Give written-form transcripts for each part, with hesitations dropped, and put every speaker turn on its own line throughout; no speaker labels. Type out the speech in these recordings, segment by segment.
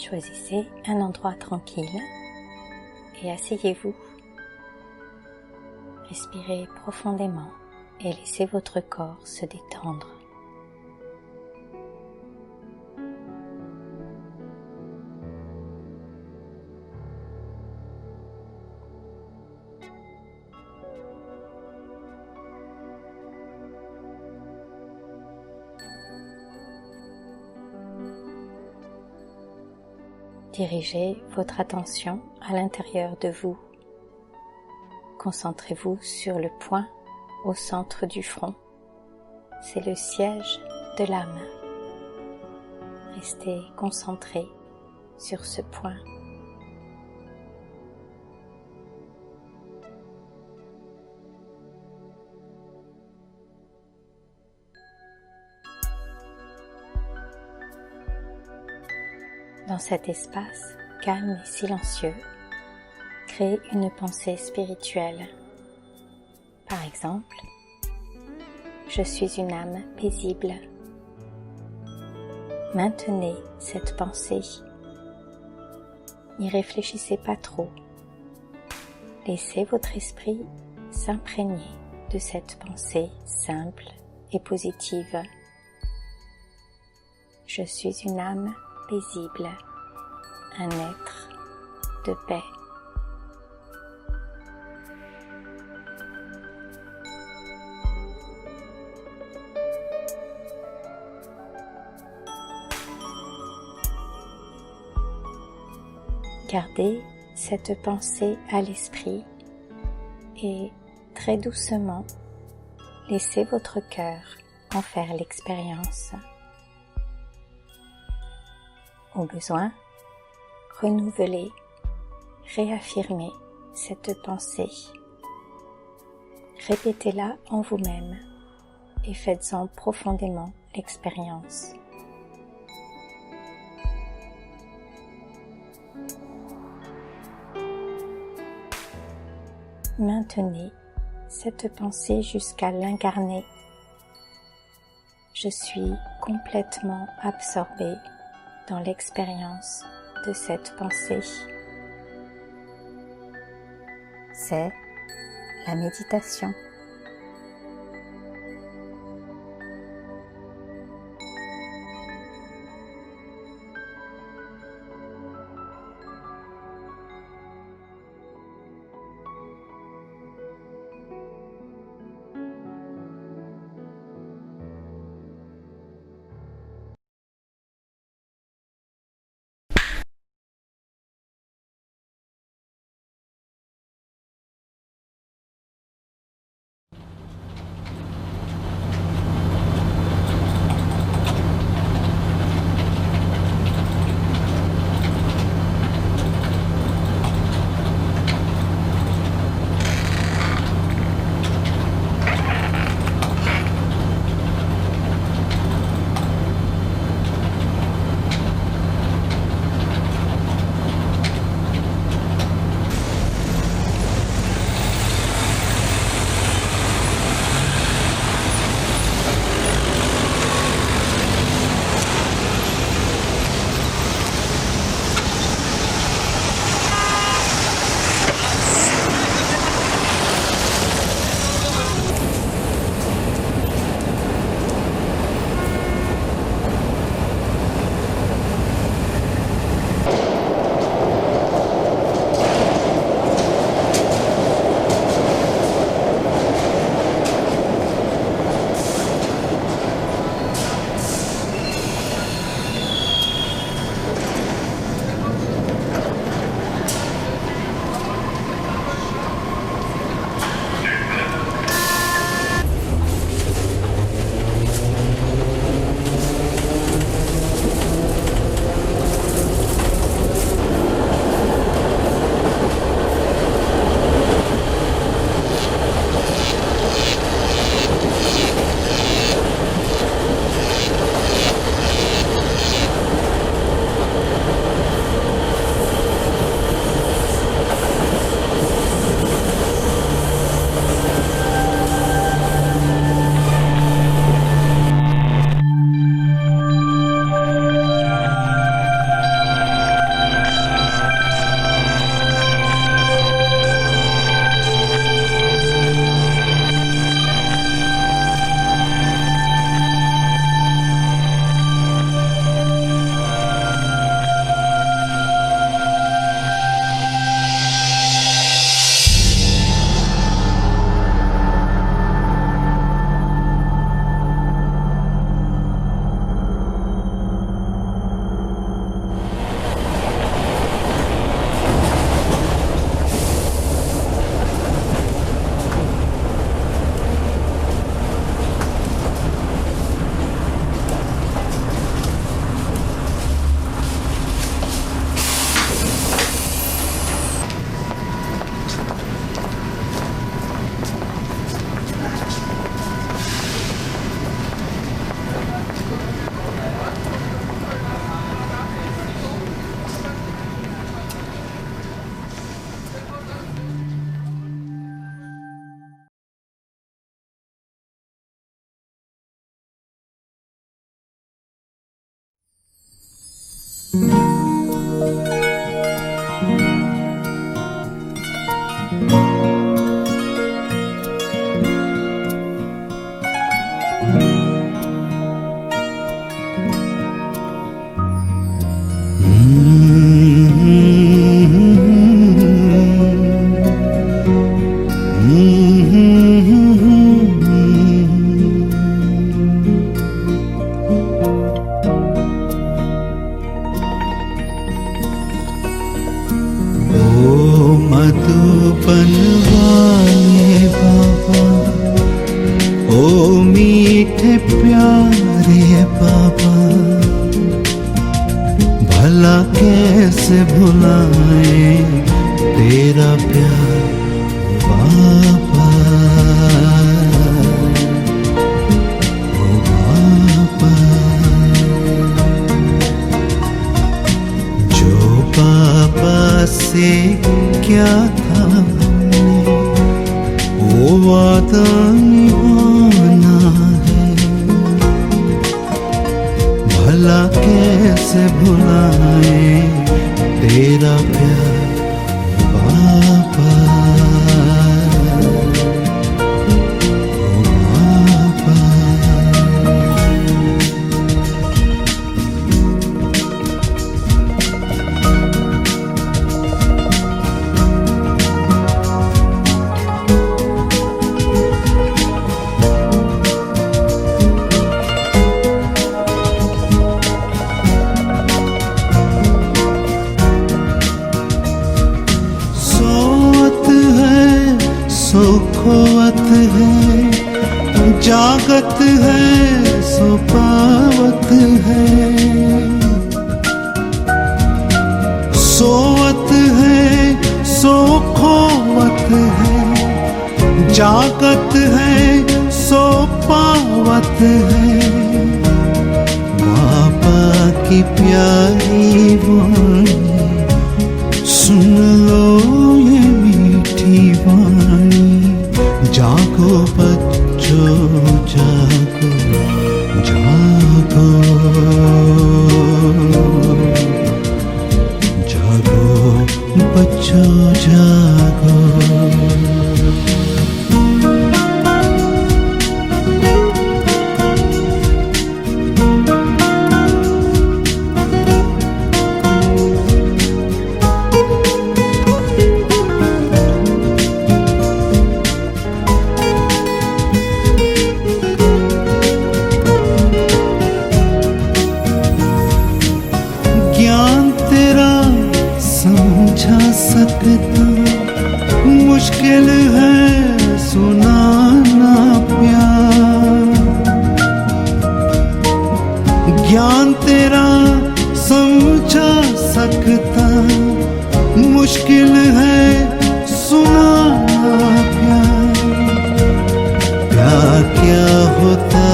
Choisissez un endroit tranquille et asseyez-vous. Respirez profondément et laissez votre corps se détendre. Dirigez votre attention à l'intérieur de vous. Concentrez-vous sur le point au centre du front. C'est le siège de l'âme. Restez concentré sur ce point. Dans cet espace calme et silencieux, créez une pensée spirituelle. Par exemple, je suis une âme paisible. Maintenez cette pensée. N'y réfléchissez pas trop. Laissez votre esprit s'imprégner de cette pensée simple et positive. Je suis une âme paisible, un être de paix. Gardez cette pensée à l'esprit et très doucement, laissez votre cœur en faire l'expérience. Au besoin, renouvelez, réaffirmez cette pensée. Répétez-la en vous-même et faites-en profondément l'expérience. Maintenez cette pensée jusqu'à l'incarner. Je suis complètement absorbée dans l'expérience de cette pensée. C'est la méditation.
Madhuban वाले बाबा, ओ मीठे प्यारे बाबा, भला कैसे भुलाए तेरा प्यार बाबा, ओ बाबा। जो बाबा से क्या था वो वादा निभाना है, भला कैसे भुलाए तेरा प्यार बाबा, ओ बाबा। सो खोवत है, जागत है सो पावत है, सोवत है सो खोवत है, जागत है सो पावत है। बाबा की प्यारी वाणी सुन लो ये मीठी वाणी, जागो बच्चों जागो जागो, जागो बच्चों जागो। ज्ञान तेरा समझा सकता, मुश्किल है सुनाना प्यार। ज्ञान तेरा समझा सकता, मुश्किल है सुनाना प्यार। प्यार क्या होता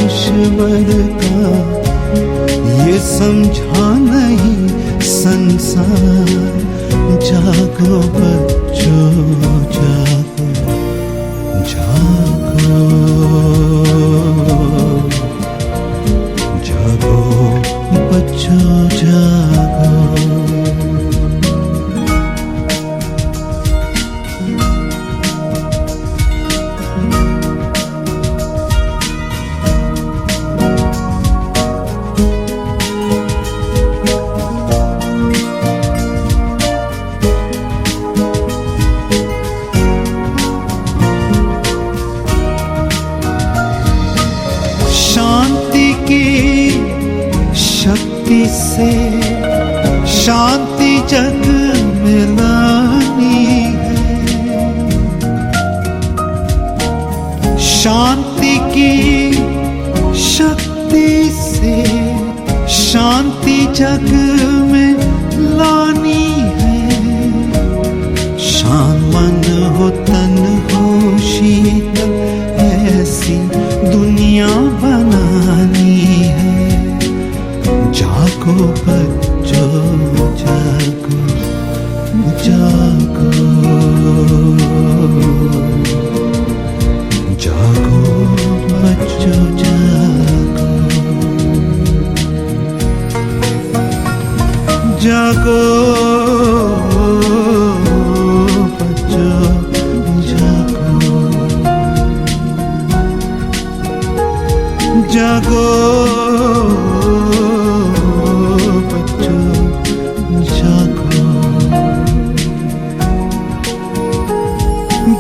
ईश्वर का ये समझा नहीं संसार। जागो बच्चों जागो जागो, जागो बच्चों जागो। शांति की शक्ति से शांति जग में लानी है। शांति की शक्ति से शांति जग में लानी है। शांत मन हो तन हो शीतल ऐसी दुनिया बनानी है। जागो बच्चों जागो जागो, जागो बच्चों जागो।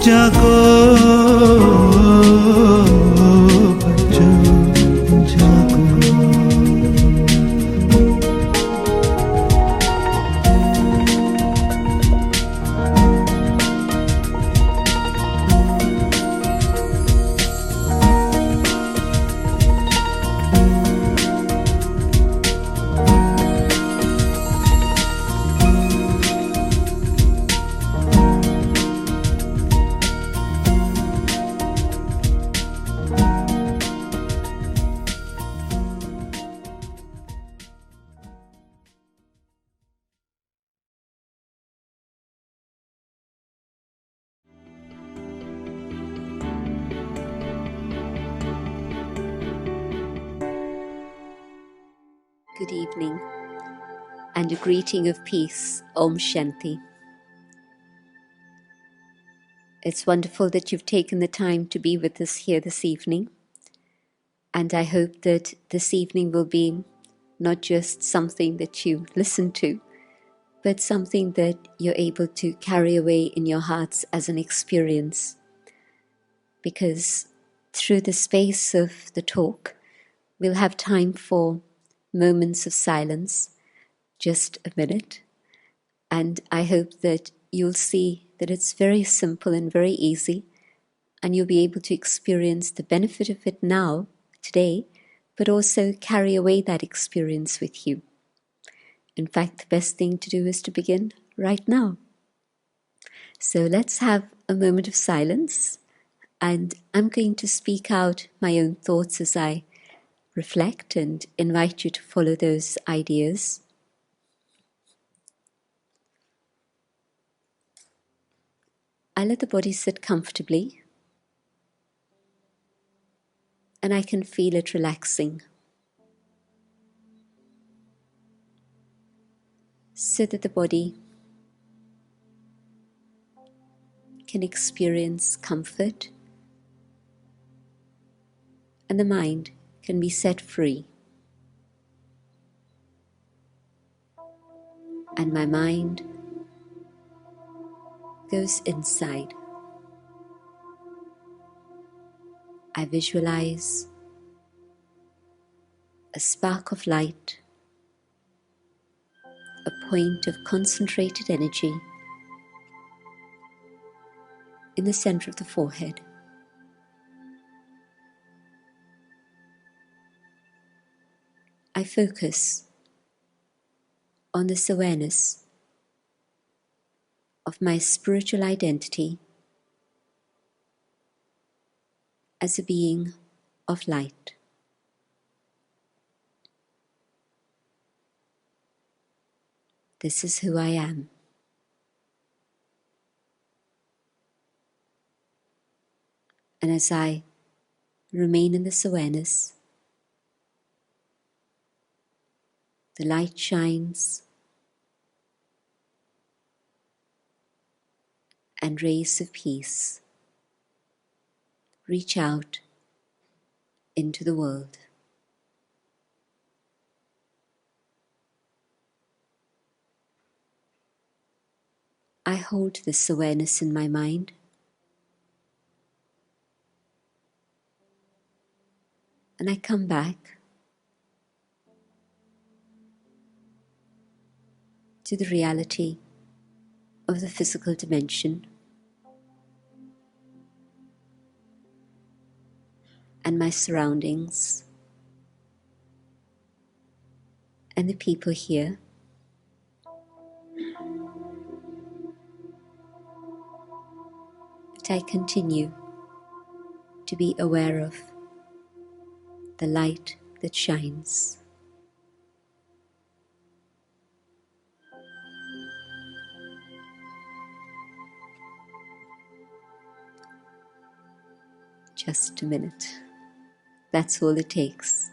जागो बच्चों जागो
Good evening, and a greeting of peace, Om Shanti. It's wonderful that you've taken the time to be with us here this evening, and I hope that this evening will be not just something that you listen to, but something that you're able to carry away in your hearts as an experience. Because through the space of the talk, we'll have time for moments of silence, just a minute, and I hope that you'll see that it's very simple and very easy, and you'll be able to experience the benefit of it now, today, but also carry away that experience with you. In fact, the best thing to do is to begin right now. So let's have a moment of silence, and I'm going to speak out my own thoughts as I reflect and invite you to follow those ideas. I let the body sit comfortably, and I can feel it relaxing, so that the body can experience comfort and the mind can be set free. And my mind goes inside. I visualize a spark of light, a point of concentrated energy in the center of the forehead. I focus on this awareness of my spiritual identity as a being of light. This is who I am. And as I remain in this awareness, the light shines and rays of peace reach out into the world. I hold this awareness in my mind, and I come back to the reality of the physical dimension and my surroundings and the people here. But I continue to be aware of the light that shines. Just a minute. That's all it takes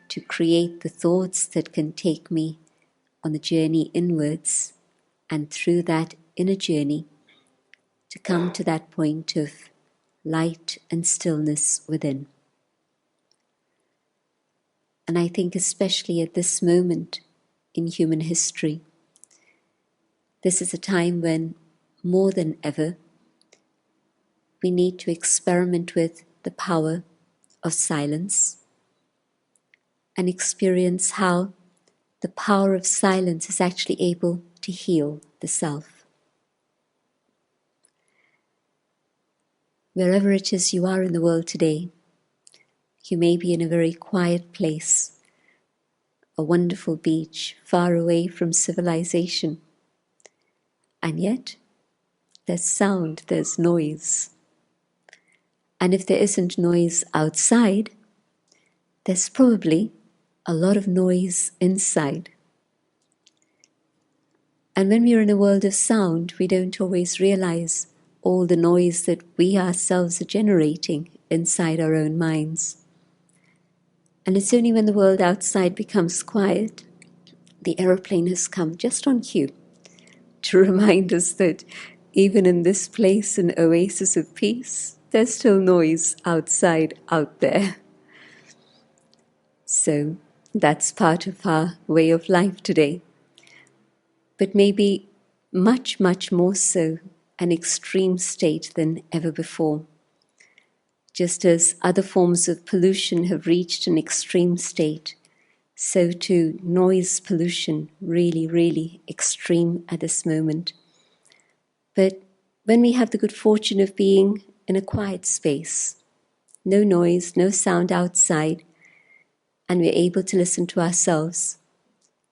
to create the thoughts that can take me on the journey inwards, and through that inner journey to come to that point of light and stillness within. And I think especially at this moment in human history, this is a time when more than ever we need to experiment with the power of silence and experience how the power of silence is actually able to heal the self. Wherever it is you are in the world today, you may be in a very quiet place, a wonderful beach, far away from civilization. And yet, there's sound, there's noise. And if there isn't noise outside, there's probably a lot of noise inside. And when we are in a world of sound, we don't always realize all the noise that we ourselves are generating inside our own minds. And it's only when the world outside becomes quiet, the aeroplane has come just on cue to remind us that even in this place, an oasis of peace, there's still noise outside, out there. So that's part of our way of life today. But maybe much, much more so an extreme state than ever before. Just as other forms of pollution have reached an extreme state, so too noise pollution, really, really extreme at this moment. But when we have the good fortune of being in a quiet space, no noise, no sound outside, and we're able to listen to ourselves,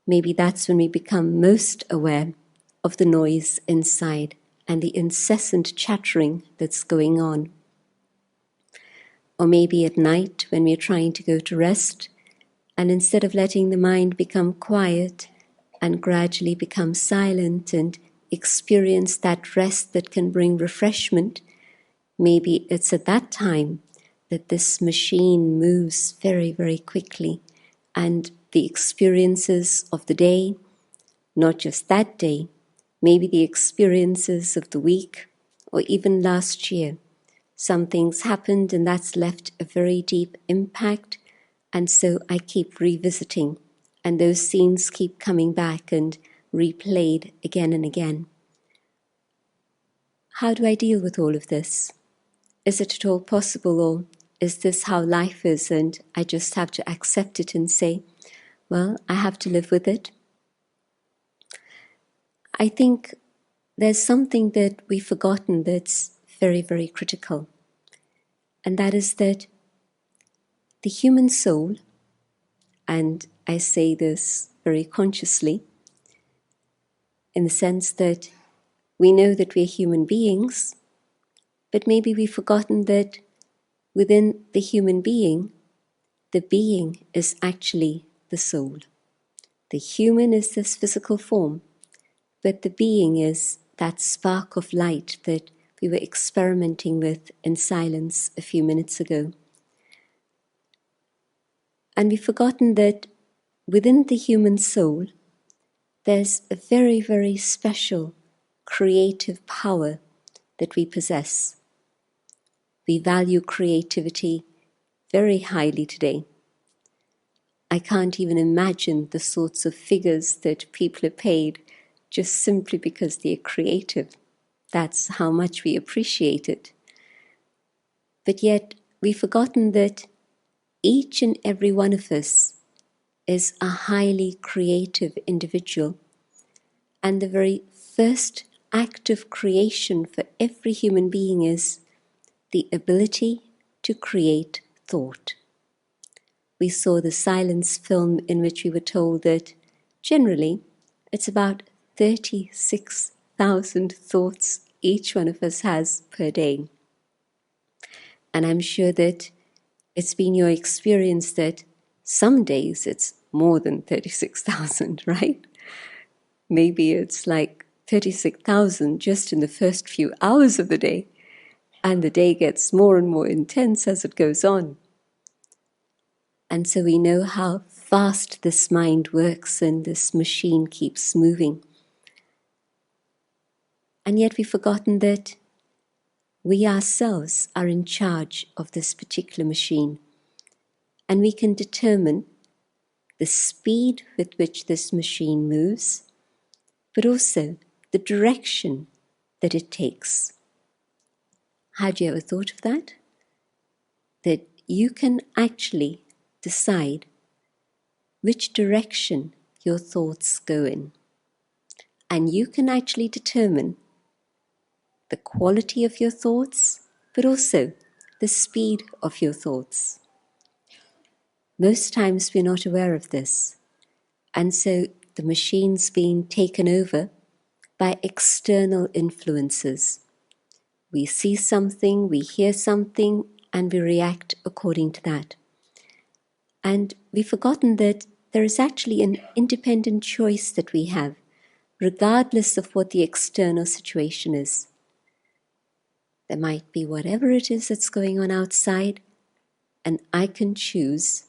maybe that's when we become most aware of the noise inside and the incessant chattering that's going on. Or maybe at night when we're trying to go to rest, and instead of letting the mind become quiet and gradually become silent and experience that rest that can bring refreshment, maybe it's at that time that this machine moves very, very quickly, and the experiences of the day, not just that day, maybe the experiences of the week or even last year. Some things happened and that's left a very deep impact, and so I keep revisiting, and those scenes keep coming back and replayed again and again. How do I deal with all of this? Is it at all possible, or is this how life is and I just have to accept it and say, well, I have to live with it? I think there's something that we've forgotten that's very, very critical, and that is that the human soul, and I say this very consciously, in the sense that we know that we're human beings, but maybe we've forgotten that within the human being, the being is actually the soul. The human is this physical form, but the being is that spark of light that we were experimenting with in silence a few minutes ago. And we've forgotten that within the human soul, there's a very, very special creative power that we possess. We value creativity very highly today. I can't even imagine the sorts of figures that people are paid just simply because they're creative. That's how much we appreciate it. But yet, we've forgotten that each and every one of us is a highly creative individual, and the very first act of creation for every human being is the ability to create thought. We saw the silence film in which we were told that generally it's about 36,000 thoughts each one of us has per day. And I'm sure that it's been your experience that some days it's more than 36,000, right? Maybe it's like 36,000 just in the first few hours of the day, and the day gets more and more intense as it goes on. And so we know how fast this mind works and this machine keeps moving. And yet we've forgotten that we ourselves are in charge of this particular machine, and we can determine the speed with which this machine moves, but also the direction that it takes. Had you ever thought of that? That you can actually decide which direction your thoughts go in. And you can actually determine the quality of your thoughts, but also the speed of your thoughts. Most times we're not aware of this. And so the machine's being taken over by external influences. We see something, we hear something, and we react according to that. And we've forgotten that there is actually an independent choice that we have, regardless of what the external situation is. There might be whatever it is that's going on outside, and I can choose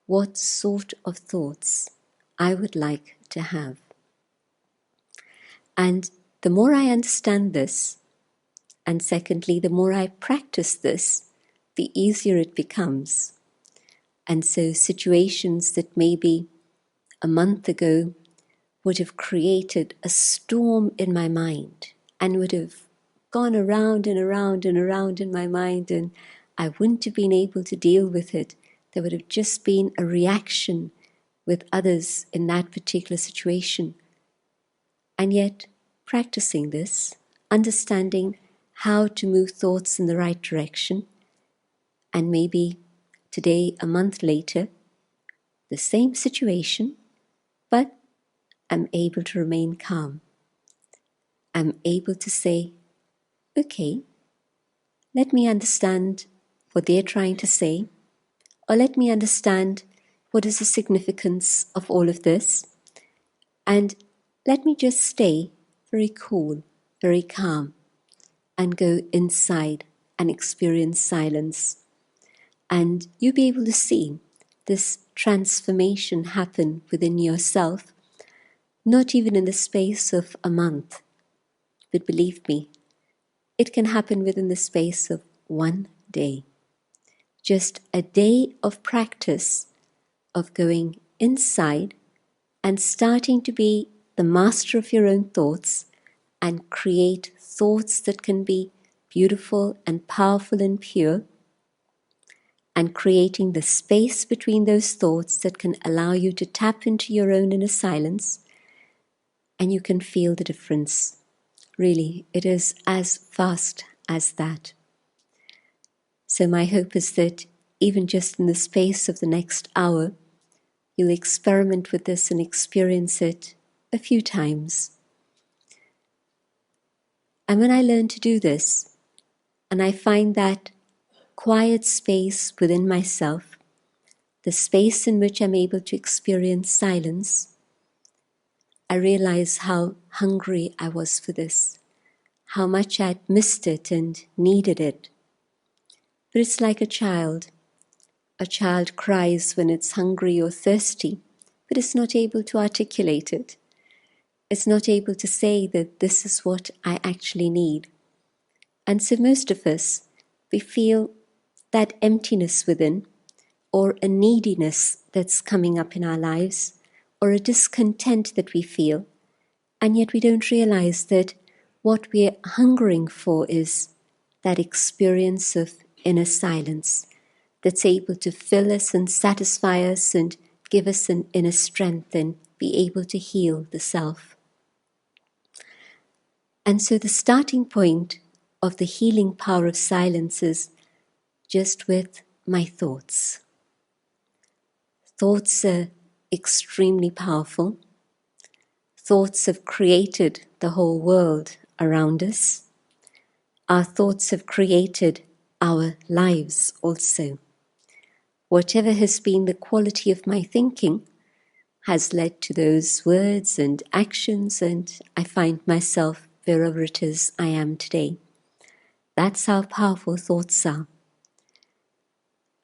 what sort of thoughts I would like to have. And the more I understand this, and secondly, the more I practice this, the easier it becomes. And so situations that maybe a month ago would have created a storm in my mind and would have gone around and around and around in my mind, and I wouldn't have been able to deal with it. There would have just been a reaction with others in that particular situation. And yet, practicing this, understanding how to move thoughts in the right direction, and maybe today, a month later, the same situation, but I'm able to remain calm. I'm able to say, okay, let me understand what they're trying to say, or let me understand what is the significance of all of this, and let me just stay very cool, very calm, and go inside and experience silence. And you'll be able to see this transformation happen within yourself, not even in the space of a month, but believe me, it can happen within the space of one day. Just a day of practice of going inside and starting to be the master of your own thoughts and create thoughts that can be beautiful and powerful and pure, and creating the space between those thoughts that can allow you to tap into your own inner silence, and you can feel the difference. Really, it is as fast as that. So my hope is that even just in the space of the next hour, you'll experiment with this and experience it a few times. And when I learn to do this, and I find that quiet space within myself, the space in which I'm able to experience silence, I realize how hungry I was for this, how much I'd missed it and needed it. But it's like a child. A child cries when it's hungry or thirsty, but it's not able to articulate it. It's not able to say that this is what I actually need. And so most of us, we feel that emptiness within, or a neediness that's coming up in our lives, or a discontent that we feel, and yet we don't realize that what we're hungering for is that experience of inner silence that's able to fill us and satisfy us and give us an inner strength and be able to heal the self. And so the starting point of the healing power of silence is just with my thoughts. Thoughts are extremely powerful. Thoughts have created the whole world around us. Our thoughts have created our lives also. Whatever has been the quality of my thinking has led to those words and actions, and I find myself wherever it is I am today. That's how powerful thoughts are.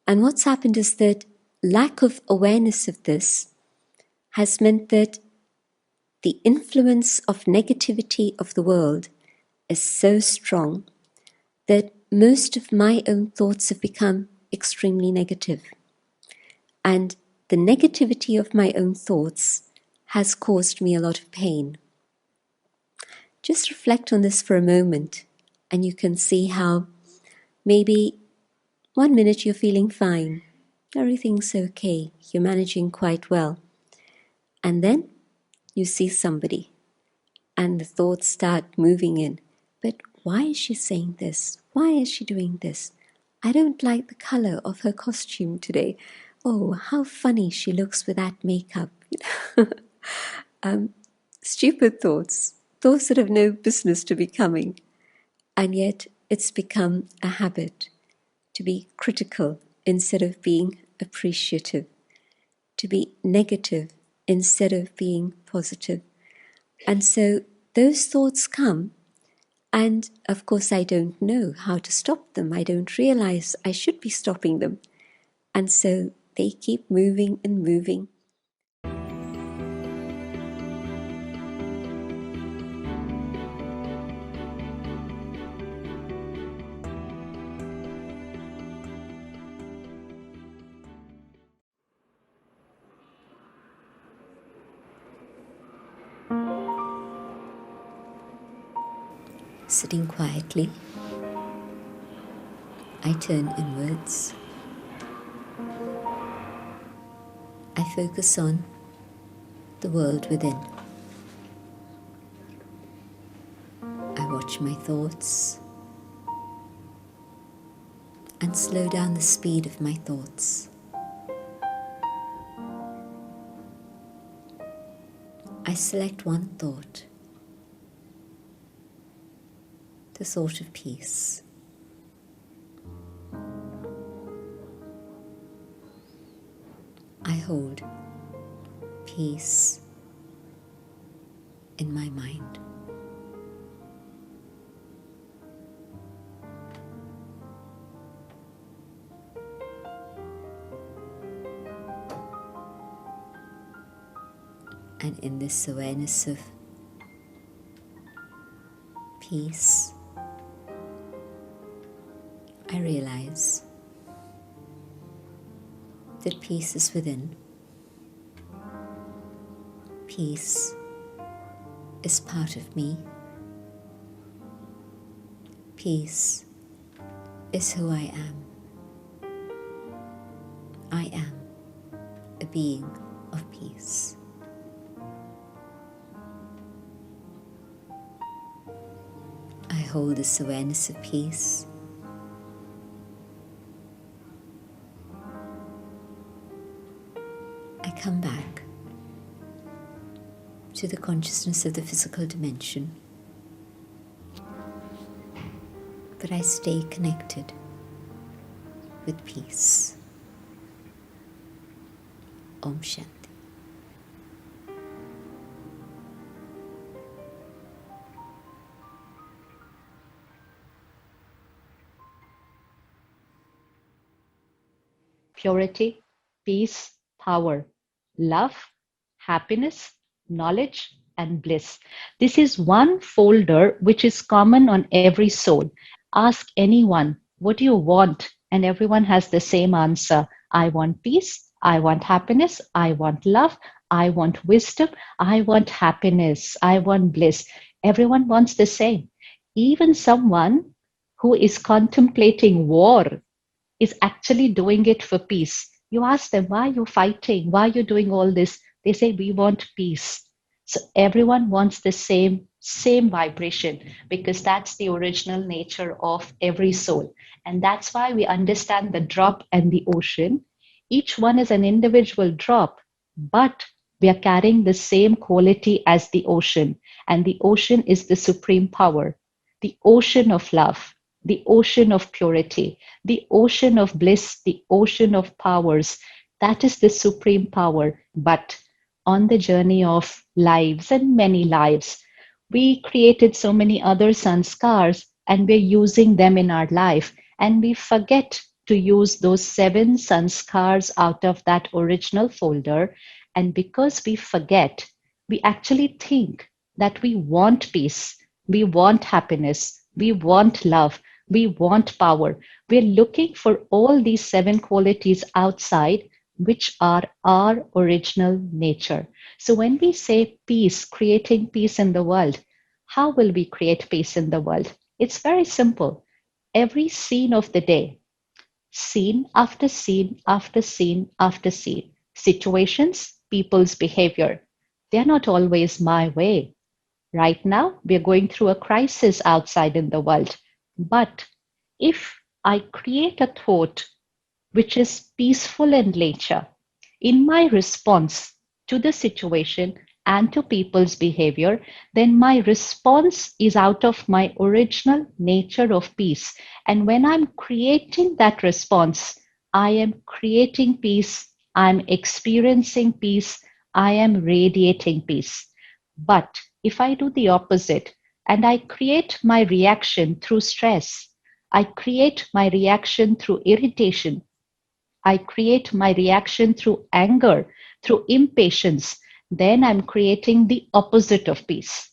And what's happened is that lack of awareness of this has meant that the influence of negativity of the world is so strong that most of my own thoughts have become extremely negative. And the negativity of my own thoughts has caused me a lot of pain. Just reflect on this for a moment, and you can see how Maybe 1 minute you're feeling fine, everything's okay, you're managing quite well. And then you see somebody and the thoughts start moving in. But why is she saying this? Why is she doing this? I don't like the color of her costume today. Oh, how funny she looks with that makeup. Stupid thoughts, thoughts that have no business to be coming. And yet it's become a habit to be critical instead of being appreciative, to be negative instead of being positive. And so those thoughts come, and of course I don't know how to stop them. I don't realize I should be stopping them. And so they keep moving and moving. Sitting quietly, I turn inwards. I focus on the world within. I watch my thoughts and slow down the speed of my thoughts. I select one thought, the thought of peace. I hold peace in my mind. And in this awareness of peace, I realize that peace is within. Peace is part of me. Peace is who I am. I am a being of peace. I hold this awareness of peace. I come back to the consciousness of the physical dimension, but I stay connected with peace. Om Shanti.
Purity, peace, power, love, happiness, knowledge, and bliss. This is one folder which is common on every soul. Ask anyone, what do you want? And everyone has the same answer. I want peace, I want happiness, I want love, I want wisdom, I want happiness, I want bliss. Everyone wants the same. Even someone who is contemplating war is actually doing it for peace. You ask them, why are you fighting? Why are you doing all this? They say, we want peace. So everyone wants the same vibration, because that's the original nature of every soul. And that's why we understand the drop and the ocean. Each one is an individual drop, but we are carrying the same quality as the ocean. And the ocean is the supreme power, the ocean of love, the ocean of purity, the ocean of bliss, the ocean of powers. That is the supreme power. But on the journey of lives and many lives, we created so many other sanskars, and we're using them in our life. And we forget to use those 7 sanskars out of that original folder. And because we forget, we actually think that we want peace, we want happiness, we want love, we want power. We're looking for all these 7 qualities outside, which are our original nature. So when we say peace, creating peace in the world, how will we create peace in the world? It's very simple. every scene of the day, scene after scene after scene after scene, situations, people's behavior. They're not always my way. Right now, we're going through a crisis outside in the world. But if I create a thought which is peaceful in nature, in my response to the situation and to people's behavior, then my response is out of my original nature of peace. And when I'm creating that response, I am creating peace, I'm experiencing peace, I am radiating peace. But if I do the opposite and I create my reaction through stress, I create my reaction through irritation, I create my reaction through anger, through impatience, then I'm creating the opposite of peace.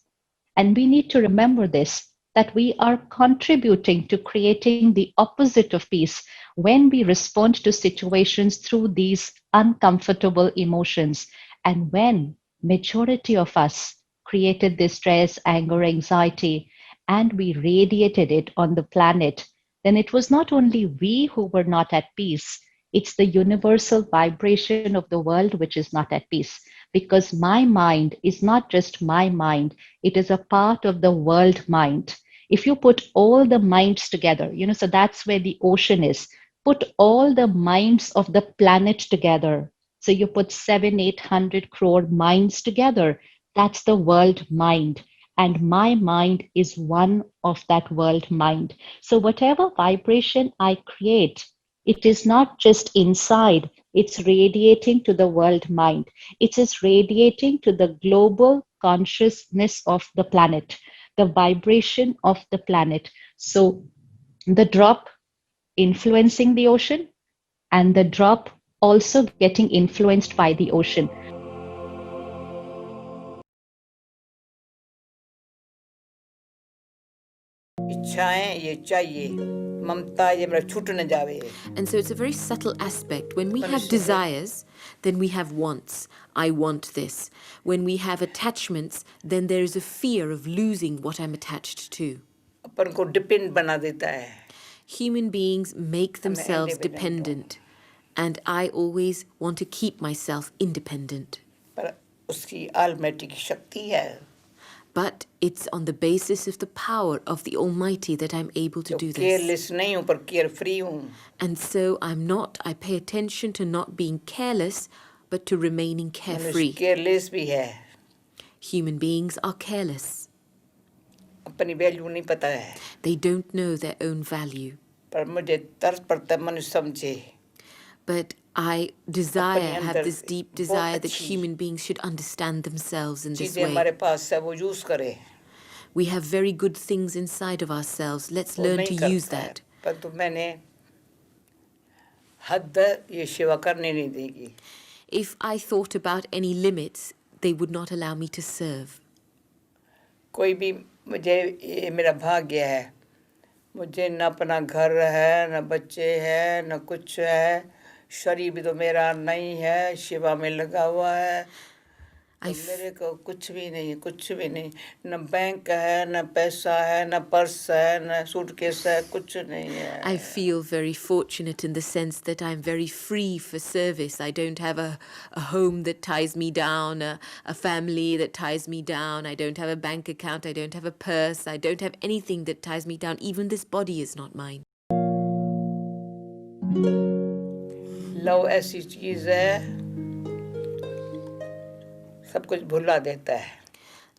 And we need to remember this, that we are contributing to creating the opposite of peace when we respond to situations through these uncomfortable emotions. And when majority of us created this stress, anger, anxiety, and we radiated it on the planet, then it was not only we who were not at peace, it's the universal vibration of the world which is not at peace. Because my mind is not just my mind, it is a part of the world mind. If you put all the minds together, so that's where the ocean is. Put all the minds of the planet together. So you put 700-800 crore minds together. That's the world mind. And my mind is one of that world mind. So whatever vibration I create, it is not just inside, it's radiating to the world mind. It is radiating to the global consciousness of the planet, the vibration of the planet. So the drop influencing the ocean and the drop also getting influenced by the ocean.
And so it's a very subtle aspect. When we have desires, then we have wants. I want this. When we have attachments, then there is a fear of losing what I'm attached to. Human beings make themselves dependent, and I always want to keep myself independent. But it's on the basis of the power of the Almighty that I'm able to do this. And so I pay attention to not being careless, but to remaining carefree. Human beings are careless. They don't know their own value. But I have this deep desire that human beings should understand themselves in this way. We have very good things inside of ourselves. Let's learn to use that. If I thought about any limits, they would not allow me to serve.
मुझे न अपना घर है न बच्चे हैं न कुछ है शरीर भी तो मेरा नहीं है सेवा में लगा हुआ है तो मेरे को कुछ भी नहीं न बैंक है न पैसा है न पर्स है न सूटकेस है कुछ नहीं है
I feel very fortunate in the sense that I'm very free for service. I don't have a home that ties me down, a family that ties me down. I don't have a bank account. I don't have a purse. I don't have anything that ties me down. Even this body is not mine.
Love ऐसी चीज है सब कुछ भुला देता है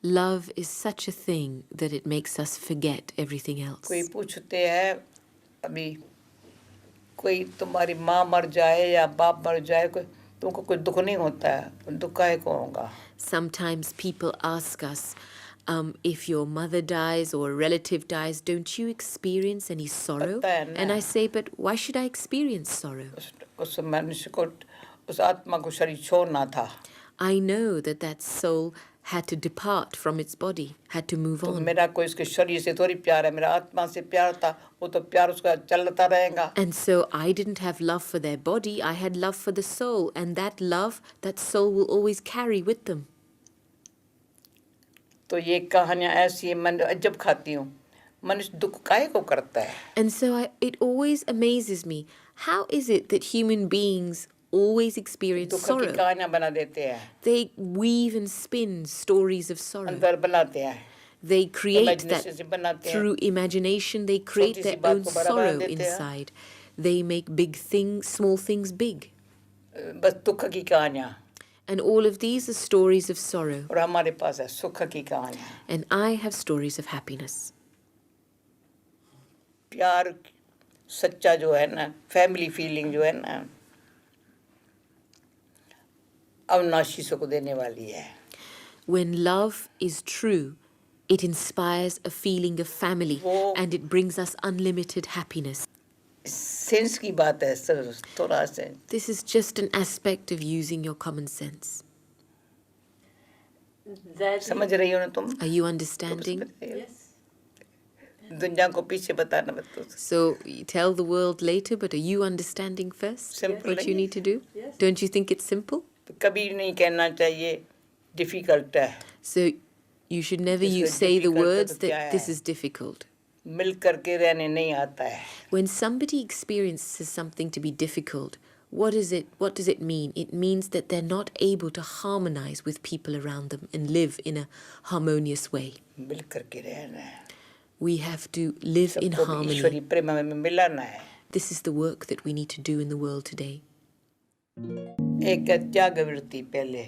Love is such a thing that it makes us forget everything else.
कोई पूछते हैं अभी कोई तुम्हारी माँ मर जाए या बाप मर जाए तुमको कोई दुख नहीं होता है दुख काहे को होगा
Sometimes people ask us, if your mother dies or a relative dies, don't you experience any sorrow? And I say, but why should I experience sorrow?
उस मनुष्य को उस आत्मा को शरीर छोड़ना था
I know that soul had to depart from its body, had to move on.
मेरा कोई इसके शरीर से थोड़ी प्यार है मेरा आत्मा से प्यार था वो तो प्यार उसका चलता रहेगा
And so I didn't have love for their body, I had love for the soul, and that love, that soul will always carry with them.
तो ये कहानियां ऐसी है मैं अजब खाती हूँ मनुष्य दुख काहे को करता है?
And so it always amazes me. How is it that human beings always experience
दुख की
sorrow?
कहानियां बना देते हैं,
They weave and spin stories of sorrow.
अंदर बनाते हैं,
They create that
imagination से बनाते हैं,
through imagination. They create
छोटी सी
their
बात
own
को बड़ा बना
sorrow
देते हैं।
inside. They make big things, small things big.
बस दुख की कहानियां,
And all of these are stories of sorrow.
और हमारे पास है सुख की कहानियां,
And I have stories of happiness.
प्यार सच्चा जो है ना, फैमिली फीलिंग जो है ना, अविनाशी सुख देने वाली है।
When love is true, it inspires a feeling of family and it brings us unlimited happiness.
Sense की बात है सर, थोड़ा से
This is just an aspect of using your common sense.
समझ रही हो ना तुम?
Are you understanding?
दुनिया को पीछे बताना मत तो
So you tell the world later, but are you understanding first
Simple
what you
नहीं
need to do? Don't you think it's simple?
कभी नहीं कहना चाहिए डिफिकल्ट है,
So you should never
इसमें
say the
difficult
words
तो क्या
that
है?
this is difficult.
मिल करके रहने नहीं आता है।
When somebody experiences something to be difficult, what does it mean? It means that they're not able to harmonize with people around them and live in a harmonious way.
मिल करके रहना है,
We have to live in
सबको भी ईश्वरी
harmony.
प्रेम में मिलाना है।
This is the work that we need to do in the world today.
एक है त्याग वृत्ति पहले,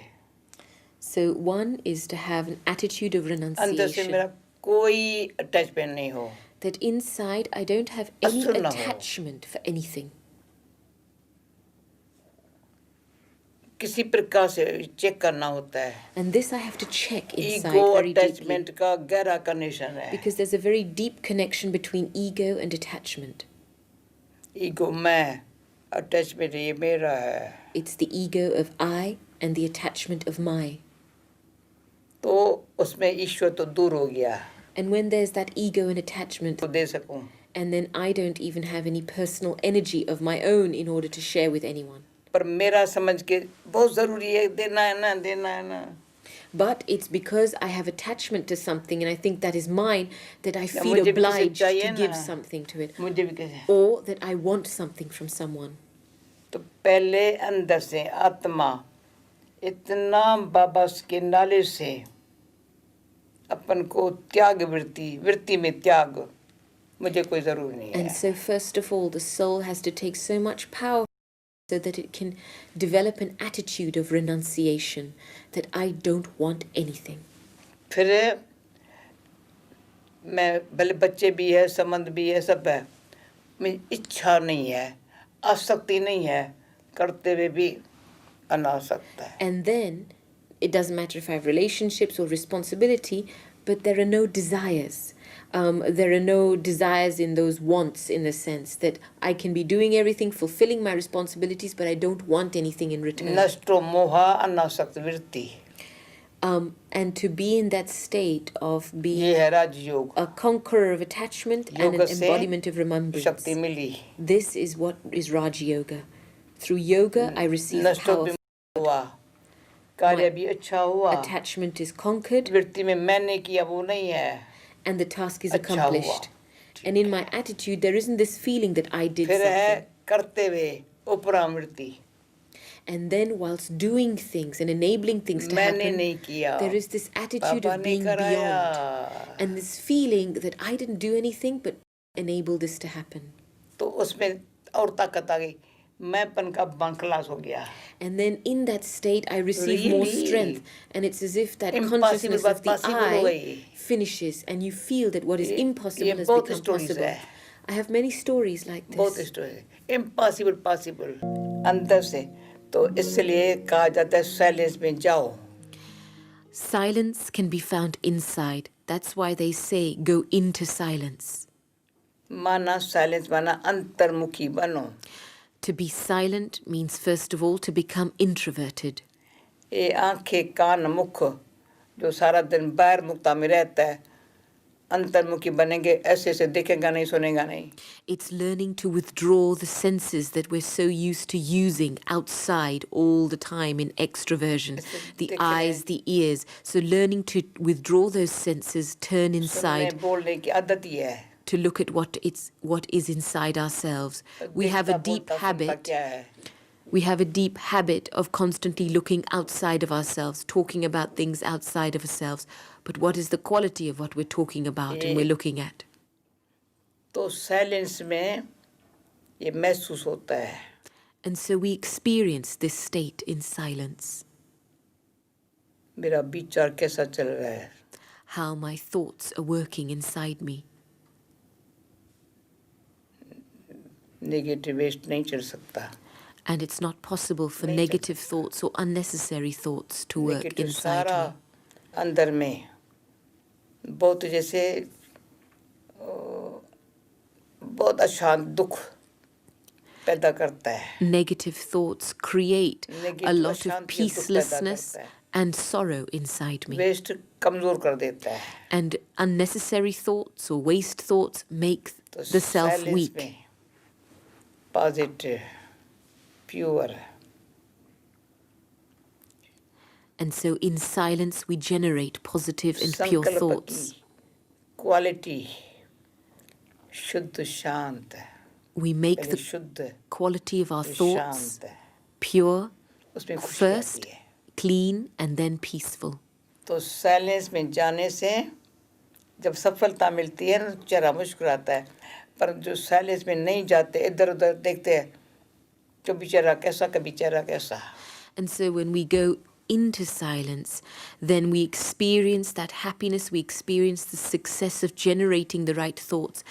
So one is to have an attitude of
अंदर से
renunciation.
मेरा कोई अटैचमेंट नहीं हो,
That inside I don't have any
असुर ना हो।
attachment for anything.
किसी प्रकार से चेक करना होता है।
And this I have to check inside
ego
very deeply.
Attachment का गहरा कनेक्शन है।
Because there's a very deep connection between ego and attachment.
Ego मैं, अटैचमेंट ये मेरा है,
It's the ego of I and the attachment of my.
तो उसमें ईश्वर तो दूर हो गया,
And when there's that ego and attachment,
तो दे सकूं।
and then I don't even have any personal energy of my own in order to share with anyone.
पर मेरा समझ के बहुत जरूरी है, देना है ना, देना है ना।
But it's because I have attachment to something and I think that is mine that I
या
feel
मुझे भी किसी
obliged
चाहिए
to give
ना,
something to it.
मुझे भी कैसे,
Or that I want something from someone.
तो पहले अंदर से आत्मा इतना बाबा के नाले से अपन को त्याग वृत्ति में त्याग, मुझे कोई जरूर नहीं
And
है।
so first of all, the soul has to take so much power so that it can develop an attitude of renunciation, that I don't want anything.
फिर मैं भले बच्चे भी है, संबंध भी है, सब है, मेरी इच्छा नहीं है, आसक्ति नहीं है, करते हुए भी अनासक्त है।
And then it doesn't matter if I have relationships or responsibility, but there are no desires. There are no desires in those wants, in the sense that I can be doing everything, fulfilling my responsibilities, but I don't want anything in return.
नष्टो मोहा अनासक्त वृत्ति,
And to be in that state of
ये
being
है राजयोग।
a conqueror of attachment and
योग
an
से
embodiment of remembrance.
शक्ति मिली,
This is what is Raj Yoga. Through yoga, I receive
नष्टो
power.
भी हुआ, कार्य भी अच्छा हुआ,
Attachment is conquered,
वृत्ति में मैंने किया वो नहीं है,
and the task is
अच्छा
accomplished.
हुआ।
And in my attitude, there isn't this feeling that I did
फिर है
something.
करते हुए उपरामृति,
And then, whilst doing things and enabling things to
मैंने
happen,
नहीं किया,
there is this attitude
पापा
of
ने
being
कराया,
beyond, and this feeling that I didn't do anything but enable this to happen.
तो उसमें और ताकत आ गई, मैंपन का बंकलास हो गया।
And then, in that state, I receive more
Really?
strength, and it's as if that
Impossible
consciousness
बात
of the
possible हो
I
गई।
finishes, and you feel that what is
ये
impossible has
बहुत
become
stories
possible.
है।
I have many stories like
बहुत
this.
Story, impossible possible अंदर से, तो इसलिए कहा जाता है साइलेंस में जाओ।
Silence can be found inside. That's why they say go into silence.
माना साइलेंस माना अंतर्मुखी बनो।
To be silent means, first of all, to become introverted.
ये आंखें कान मुख जो सारा दिन बाहर मुक्ता में रहता है, अंतर्मुखी बनेंगे, ऐसे से देखेगा नहीं, सुनेगा नहीं।
It's learning to withdraw the senses that we're so used to using outside all the time in extroversion. The eyes, the ears. So learning to withdraw those senses, turn inside.
सुनने बोलने की आदत ही है।
to look at what is inside ourselves. We have a deep habit. We have a deep habit of constantly looking outside of ourselves, talking about things outside of ourselves. But what is the quality of what we're talking about and we're looking at?
तो silence में ये महसूस होता है.
And so we experience this state in silence.
मेरा विचार कैसा चल रहा है.
How my thoughts are working inside me.
Negative waste नहीं चल सकता.
And it's not possible for negative thoughts or unnecessary thoughts to work inside me.
अंदर में बहुत जैसे बहुत अशांत दुख पैदा करता है.
Negative thoughts create a lot of peacelessness and sorrow inside me.
Waste कमजोर कर देता है.
And unnecessary thoughts or waste thoughts make the self weak.
Positive, pure.
And so in silence we generate positive and pure thoughts.
Quality, शुद्ध शांत.
We make the quality of our thoughts pure, first, clean, and then peaceful.
तो silence में जाने से जब सफलता मिलती है ना चेहरा मुस्कुराता है. पर जो साइलेंस में नहीं जाते इधर उधर देखते हैं कभी चेहरा कैसा कभी चेहरा कैसा.
And so when we go into silence, then we experience that happiness, we experience the success of generating the right thoughts.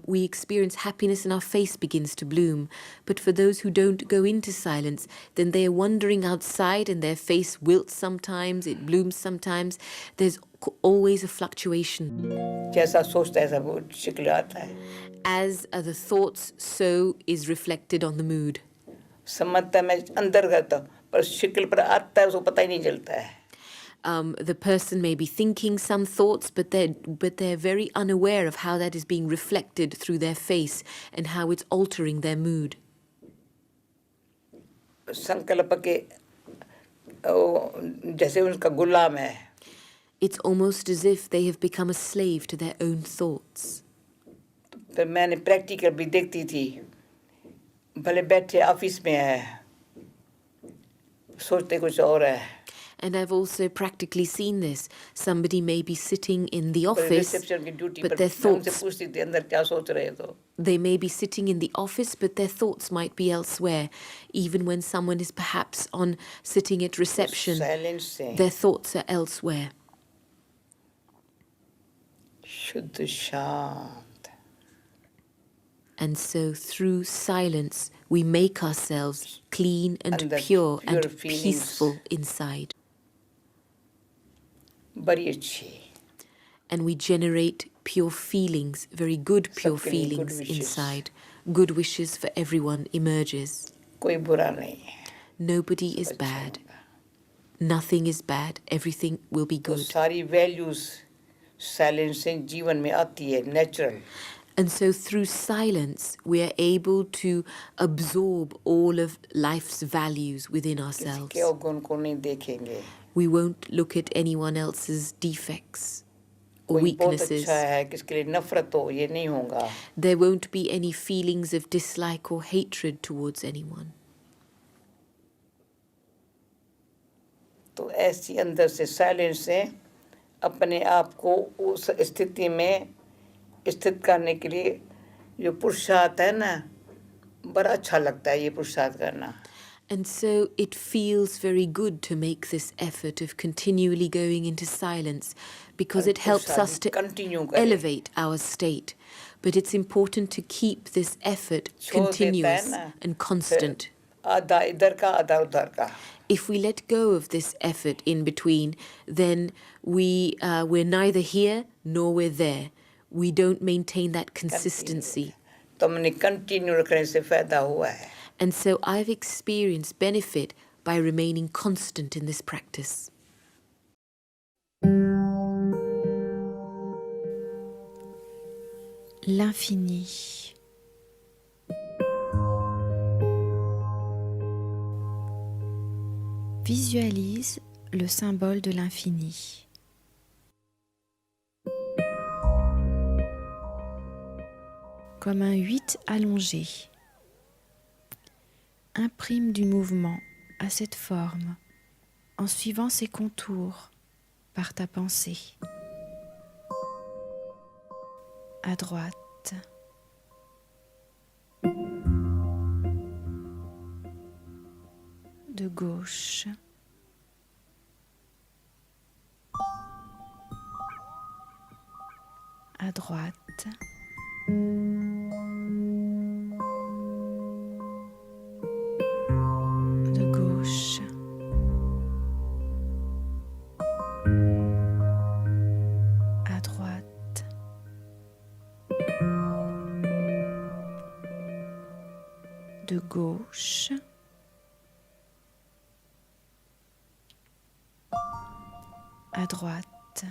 We experience happiness and our face begins to bloom. But for those who don't go into silence, then they are wandering outside and their face wilts sometimes, it blooms sometimes. There's always a fluctuation.
जैसा सोचता है सब वो शक्ल आता है.
As are the thoughts, so is reflected on the mood.
समझता मैं अंदर करता पर शक्ल पर आता है उसको पता ही नहीं चलता है.
The person may be thinking some thoughts, but they're very unaware of how that is being reflected through their face and how it's altering their mood.
संकल्प के जैसे उनका गुलाम है.
It's almost as if they have become a slave to their own thoughts.
तो मैंने practical भी देखती थी. भले बैठे ऑफिस में है सोचते कुछ और है.
And I've also practically seen this. Somebody may be sitting in the office, but their thoughts... They may be sitting in the office, but their thoughts might be elsewhere. Even when someone is perhaps sitting at reception, their thoughts are elsewhere. And so through silence, we make ourselves clean and pure and peaceful inside. And we generate pure feelings, very good pure feelings inside. Good wishes for everyone emerges. Nobody is bad. Nothing is bad. Everything will be good. And so through silence, we are able to absorb all of life's values within ourselves. We won't look at anyone else's defects or weaknesses. There won't be any feelings of dislike or hatred towards anyone.
तो ऐसी अंदर से silence से अपने आप को उस स्थिति में स्थित करने के लिए जो पुरुषार्थ है ना बड़ा अच्छा लगता है ये पुरुषार्थ करना.
And so it feels very good to make this effort of continually going into silence because it helps us to elevate our state. But it's important to keep this effort continuous and constant. If we let go of this effort in between, then we're neither here nor we're there. We don't maintain that consistency. And so I've experienced benefit by remaining constant in this practice.
L'infini. Visualise le symbole de l'infini. comme un 8 allongé. Imprime du mouvement à cette forme en suivant ses contours par ta pensée. À droite, de gauche, à droite, de gauche, à droite, de gauche, à droite.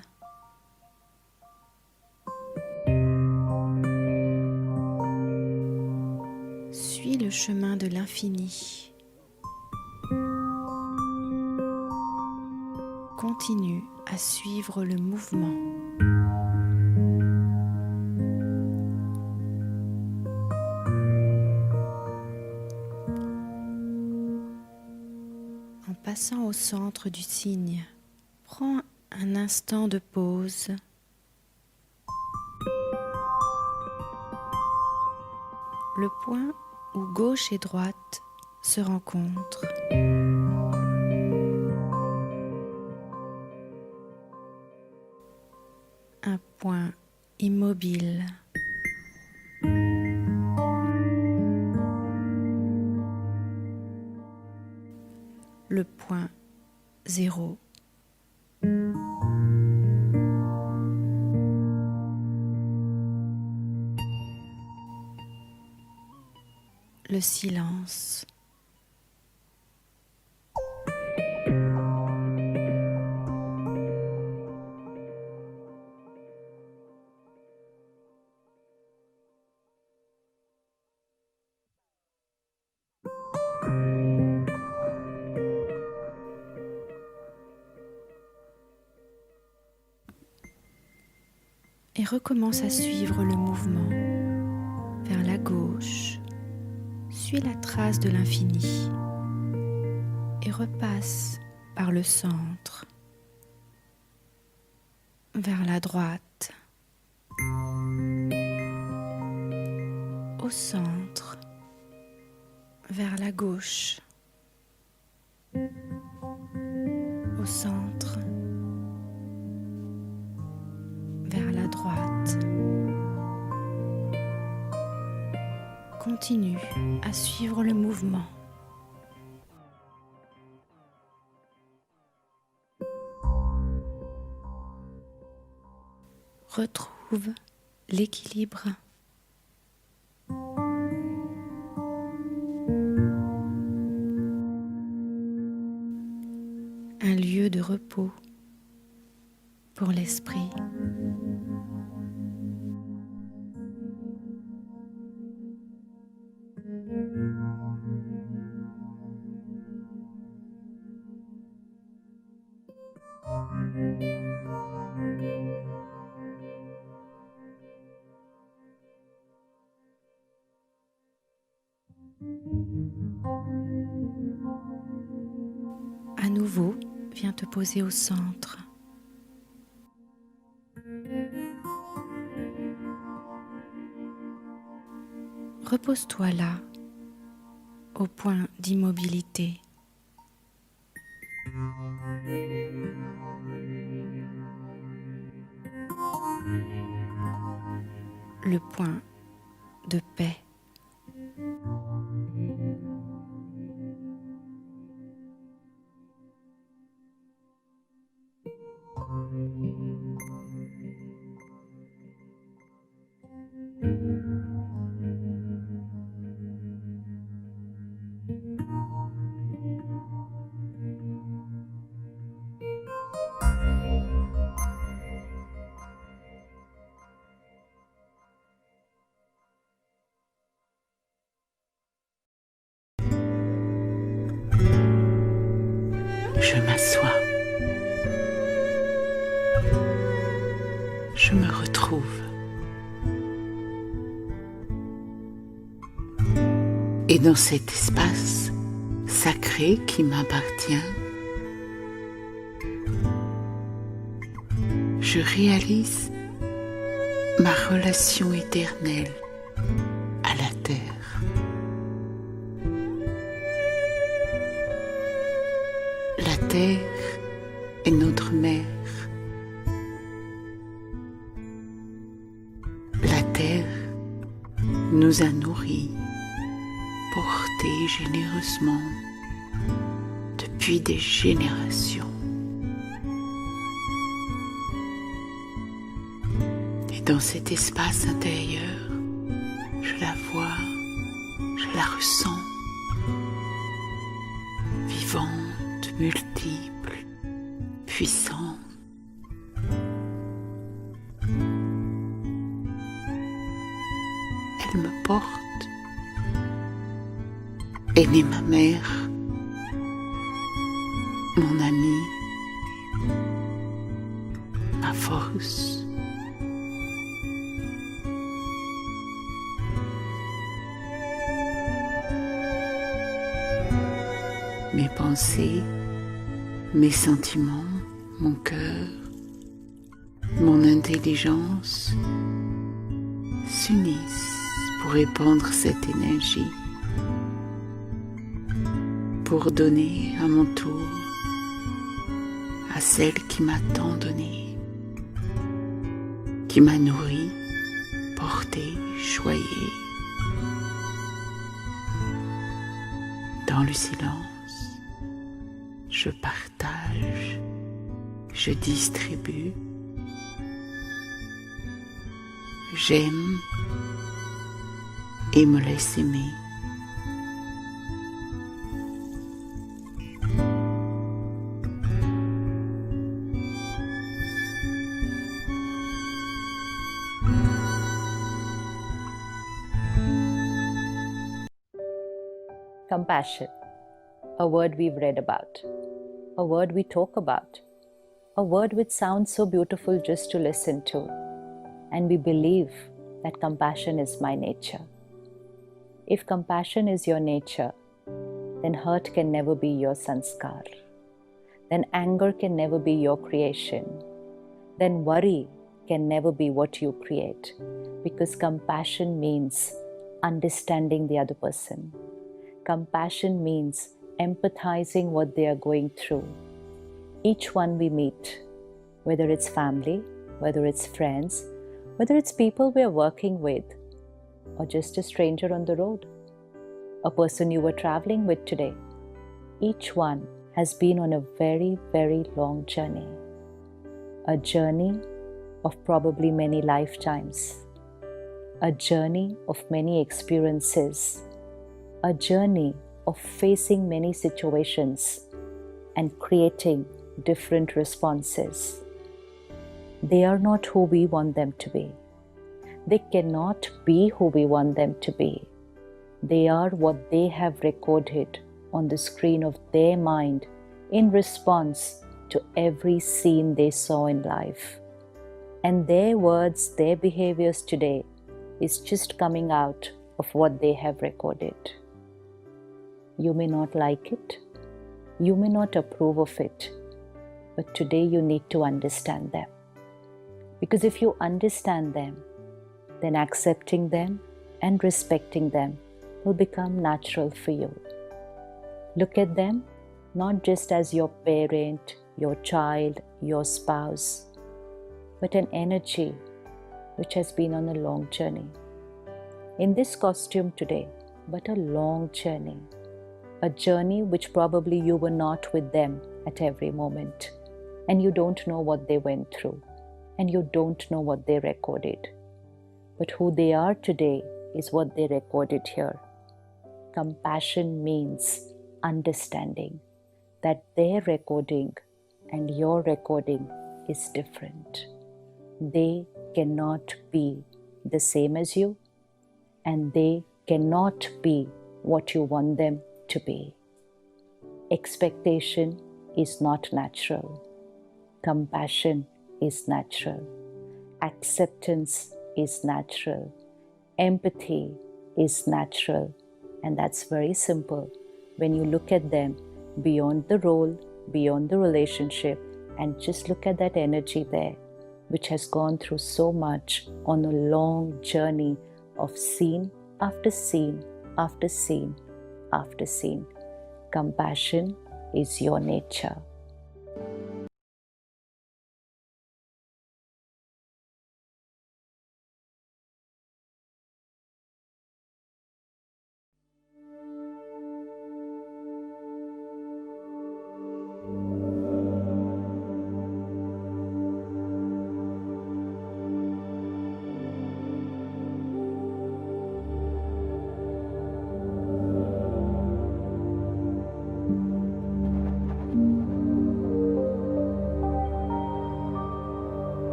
Suis le chemin de l'infini. Continue à suivre le mouvement. En passant au centre du signe, prends un instant de pause. Le point où gauche et droite se rencontrent. Un point immobile. Le point zéro. Le silence. Et recommence à suivre le mouvement vers la gauche. Suis la trace de l'infini et repasse par le centre vers la droite, au centre, vers la gauche, au centre, vers la droite. Continue à suivre le mouvement. Retrouve l'équilibre. Un lieu de repos pour l'esprit. À nouveau, viens te poser au centre. Repose-toi là, au point d'immobilité. Le point de paix.
Je m'assois. Je me retrouve. Et dans cet espace sacré qui m'appartient, je réalise ma relation éternelle à la terre. La terre est notre mère. La terre nous a nourris, portés généreusement depuis des générations. Et dans cet espace intérieur, je la vois, je la ressens, vivante, multiple, puissante. Elle me porte. Elle est ma mère, mon amie, ma force. Mes pensées, mes sentiments, mon cœur, mon intelligence s'unissent pour répandre cette énergie, pour donner à mon tour à celle qui m'a tant donné, qui m'a nourri, porté, choyé. Dans le silence, je partage, je distribue, j'aime et me laisse aimer.
Compassion, a word we've read about, a word we talk about, a word which sounds so beautiful just to listen to, and we believe that compassion is my nature. If compassion is your nature, then hurt can never be your sanskar, then anger can never be your creation, then worry can never be what you create, because compassion means understanding the other person. Compassion means empathizing what they are going through. Each one we meet, whether it's family, whether it's friends, whether it's people we are working with, or just a stranger on the road, a person you were traveling with today, each one has been on a very, very long journey. A journey of probably many lifetimes. A journey of many experiences. A journey of facing many situations and creating different responses. They are not who we want them to be. They cannot be who we want them to be. They are what they have recorded on the screen of their mind in response to every scene they saw in life. And their words, their behaviors today is just coming out of what they have recorded. You may not like it, you may not approve of it, but today you need to understand them. Because if you understand them, then accepting them and respecting them will become natural for you. Look at them not just as your parent, your child, your spouse, but an energy which has been on a long journey. In this costume today, but a long journey. A journey which probably you were not with them at every moment, and you don't know what they went through, and you don't know what they recorded. But who they are today is what they recorded here. Compassion means understanding that their recording and your recording is different. They cannot be the same as you, and they cannot be what you want them to be. Expectation is not natural. Compassion is natural. Acceptance is natural. Empathy is natural. And that's very simple. When you look at them beyond the role, beyond the relationship, and just look at that energy there, which has gone through so much on a long journey of scene after scene after scene after scene. Compassion is your nature.